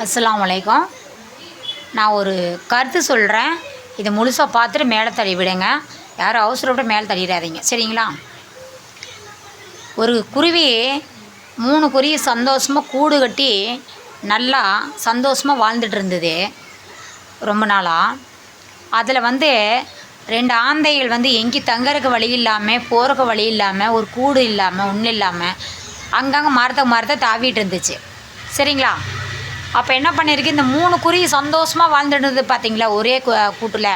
அஸ்ஸலாமு அலைக்கும். நான் ஒரு கருத்து சொல்கிறேன். இதை முழுசாக பார்த்துட்டு மேலே தள்ளி விடுங்க. யாரும் அவசரப்பட்டு மேலே தள்ளிடாதீங்க, சரிங்களா? ஒரு குருவி 3 குருவி சந்தோஷமாக கூடு கட்டி நல்லா சந்தோஷமாக வாழ்ந்துட்டு இருந்தது ரொம்ப நாளாக. அதில் 2 ஆந்தைகள் எங்கேயும் தங்கறதுக்கு வழி இல்லாமல், போகிறக்கு வழி இல்லாமல், ஒரு கூடு இல்லாமல், ஒன்றும் இல்லாமல் அங்கங்கே மரத்தை தாவிட்டு இருந்துச்சு, சரிங்களா? அப்போ என்ன பண்ணியிருக்கு, இந்த 3 குருவி சந்தோஷமாக வாழ்ந்துடுது பார்த்தீங்களா, ஒரே கூட்டில்.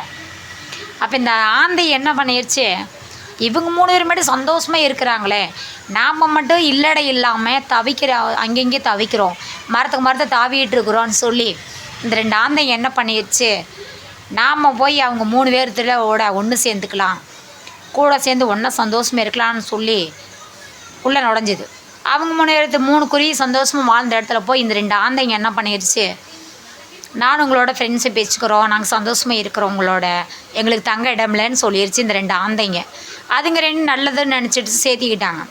அப்போ இந்த ஆந்தை என்ன பண்ணிடுச்சு, இவங்க 3 பேர் மட்டும் சந்தோஷமாக இருக்கிறாங்களே, நாம் மட்டும் இல்லடை இல்லாமல் அங்கங்கே தவிக்கிறோம், மரத்தை தாவிட்டு இருக்கிறோன்னு சொல்லி இந்த 2 ஆந்தைங்க என்ன பண்ணிடுச்சு, நாம் போய் அவங்க 3 பேர்த்துல ஒன்று சேர்ந்துக்கலாம், கூட சேர்ந்து ஒன்றா சந்தோஷமாக இருக்கலாம்னு சொல்லி உள்ளே நுழைஞ்சிது. அவங்க 3 குருவி சந்தோஷமாக வாழ்ந்த இடத்துல போய் இந்த 2 ஆந்தைங்க என்ன பண்ணிடுச்சு, நான் உங்களோட ஃப்ரெண்ட்ஸிப் வச்சுக்கிறோம், நாங்கள் சந்தோஷமாக இருக்கிறோம், உங்களோட எங்களுக்கு தங்க இடம்லன்னு சொல்லிடுச்சு இந்த 2 ஆந்தைங்க. அதுங்க 2 நல்லதுன்னு நினச்சிட்டு சேர்த்திக்கிட்டாங்க.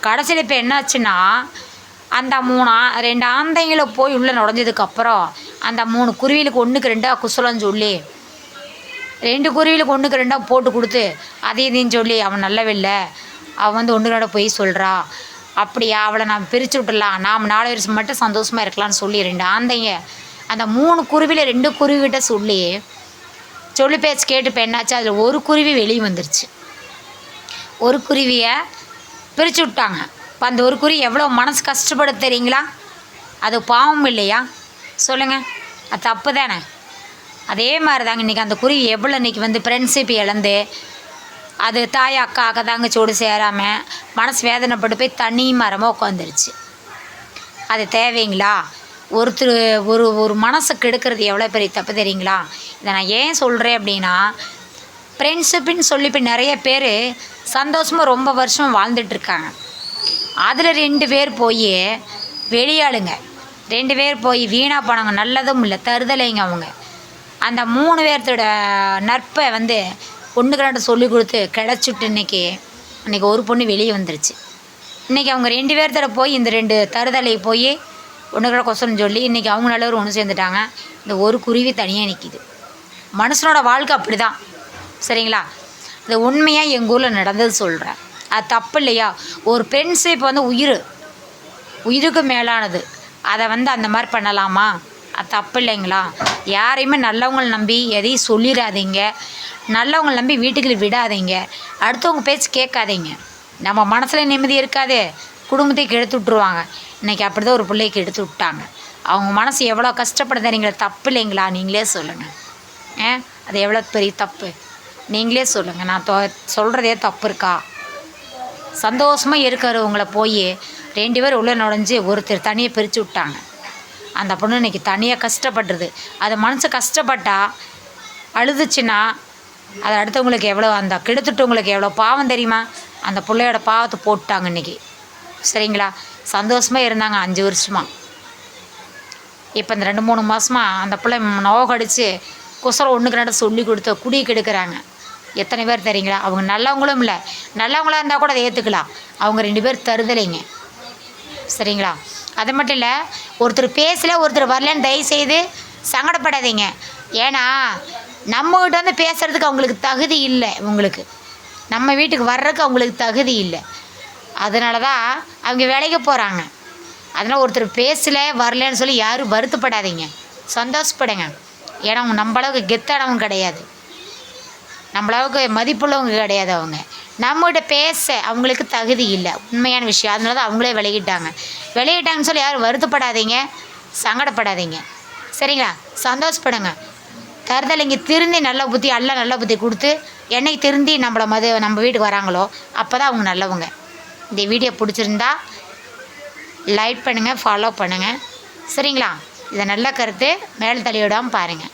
கடைசியில் இப்போ என்னாச்சுன்னா, அந்த 2 ஆந்தைங்களை போய் உள்ளே நுழைஞ்சதுக்கப்புறம் அந்த 3 குருவிகளுக்கு 1க்கு 2 குசலன்னு சொல்லி 2 குருவிகளுக்கு 1க்கு 2 போட்டு கொடுத்து அதையும் சொல்லி அவன் நல்லவில்லை, அவன் 1க்கு 2 போய் சொல்கிறா, அப்படியா, அவளை நான் பிரித்து விட்டுடலாம், நாம் 4 வருஷம் மட்டும் சந்தோஷமாக இருக்கலாம்னு சொல்லி 2 ஆந்தைங்க அந்த 3 குருவியில் 2 குருவிகிட்ட சொல்லி பேச்சு கேட்டு இப்போ என்னாச்சு, அதில் ஒரு குருவி வெளியே வந்துருச்சு. ஒரு குருவியை பிரித்து விட்டாங்க. இப்போ அந்த ஒரு குருவி எவ்வளோ மனசு கஷ்டப்பட தெரியுங்களா? அது பாவம் இல்லையா சொல்லுங்கள்? அது தப்பு தானே? அதே மாதிரி தாங்க இன்றைக்கி அந்த குருவி எவ்வளோ இன்றைக்கி ஃப்ரெண்ட்ஷிப் இழந்து அது தாய் அக்கா தங்கச்சோடு சேராமல் மனசு வேதனைப்பட்டு போய் தனி மரமாக உட்காந்துருச்சு. அது தேவைங்களா? ஒரு மனசை கெடுக்கிறது எவ்வளோ பெரிய தப்பு தெரியுங்களா? இதை நான் ஏன் சொல்கிறேன் அப்படின்னா, ஃப்ரெண்ட்ஷிப்புன்னு சொல்லி இப்போ நிறைய பேர் சந்தோஷமாக ரொம்ப வருஷம் வாழ்ந்துட்டுருக்காங்க. அதில் 2 பேர் போய் வெளியாளுங்க, 2 பேர் போய் வீணாக போனாங்க, நல்லதும் இல்லை, தருதலைங்க அவங்க. அந்த 3 பேர்த்தோட நட்பை 1க்கு 2 சொல்லி கொடுத்து கிடச்சிட்டு இன்றைக்கி ஒரு பொண்ணு வெளியே வந்துருச்சு. இன்றைக்கி அவங்க 2 பேர்த்தோட போய் இந்த 2 தருதலை போய் 1க்கு 2 கொசன்னு சொல்லி இன்றைக்கி அவங்க நல்லவர் ஒன்று சேர்ந்துட்டாங்க. இந்த ஒரு குருவி தனியாக நிற்கிது. மனுஷனோட வாழ்க்கை அப்படி தான், சரிங்களா? இது உண்மையாக எங்கள் ஊரில் நடந்தது சொல்கிறேன். அது தப்பு இல்லையா? ஒரு ஃப்ரெண்ட்ஷிப் உயிருக்கு மேலானது, அதை அந்த மாதிரி பண்ணலாமா? அது தப்பு இல்லைங்களா? யாரையுமே நல்லவங்களை நம்பி எதையும் சொல்லிடாதீங்க, நல்லவங்களை நம்பி வீட்டுக்குள்ளே விடாதீங்க, அடுத்தவங்க பேச்சு கேட்காதீங்க. நம்ம மனசில் நிம்மதி இருக்காது, குடும்பத்தை கெடுத்து விட்ருவாங்க. இன்றைக்கி அப்படி தான் ஒரு பிள்ளைக்கு எடுத்து விட்டாங்க. அவங்க மனசு எவ்வளோ கஷ்டப்படுது நீங்களே, தப்பு இல்லைங்களா? நீங்களே சொல்லுங்கள். அது எவ்வளோ பெரிய தப்பு நீங்களே சொல்லுங்கள். நான் சொல்கிறதே தப்பு இருக்கா? சந்தோஷமாக இருக்கிறவங்கள போய் 2 பேர் உள்ளே நுழைஞ்சி ஒருத்தர் தனியாக பிரித்து விட்டாங்க. அந்த பொண்ணு இன்றைக்கி தனியாக கஷ்டப்படுறது. அது மனசு கஷ்டப்பட்டா அழுதுச்சுன்னா அது அடுத்தவங்களுக்கு எவ்வளோ, அந்த கெடுத்துட்டவங்களுக்கு எவ்வளோ பாவம் தெரியுமா? அந்த பிள்ளையோட பாவத்தை போட்டாங்க இன்றைக்கி, சரிங்களா? சந்தோஷமாக இருந்தாங்க 5 வருஷமாக. இப்போ இந்த 2-3 மாதமாக அந்த பிள்ளை நோகடிச்சு குசரம் 1க்கு 2 சொல்லி கொடுத்து குடியை கெடுக்கிறாங்க. எத்தனை பேர் தெரியுங்களா? அவங்க நல்லவங்களும் இல்லை, நல்லவங்களாக இருந்தால் கூட அதை ஏற்றுக்கலாம். அவங்க 2 பேர் தருதலைங்க, சரிங்களா? அது மட்டும் இல்லை, ஒருத்தர் பேசல ஒருத்தர் வரலன்னு தயவுசெய்து சங்கடப்படாதீங்க. ஏன்னா நம்மகிட்ட பேசுகிறதுக்கு அவங்களுக்கு தகுதி இல்லை, நம்ம வீட்டுக்கு வர்றதுக்கு அவங்களுக்கு தகுதி இல்லை. அதனால தான் அவங்க வேலைக்கு போகிறாங்க. அதனால் ஒருத்தர் பேசலை வரலன்னு சொல்லி யாரும் வருத்தப்படாதீங்க, சந்தோஷப்படுங்க. ஏன்னா அவங்க நம்மளவுக்கு கெத்தானவங்க கிடையாது, நம்மளவுக்கு மதிப்புள்ளவங்க கிடையாது. அவங்க நம்மகிட்ட பேச அவங்களுக்கு தகுதி இல்லை, உண்மையான விஷயம். அதனால தான் அவங்களே விலகிட்டாங்கன்னு சொல்லி யாரும் வருத்தப்படாதீங்க, சங்கடப்படாதீங்க, சரிங்களா? சந்தோஷப்படுங்க. தருதலைங்க திருந்தி நல்ல புத்தி கொடுத்து என்னைக்கு திருந்தி நம்ம வீட்டுக்கு வராங்களோ அப்போ தான் அவங்க நல்லவங்க. இந்த வீடியோ பிடிச்சிருந்தா லைக் பண்ணுங்கள், ஃபாலோ பண்ணுங்கள், சரிங்களா? இதை நல்ல கருத்து மேல் தள்ளி விடாமல் பாருங்கள்.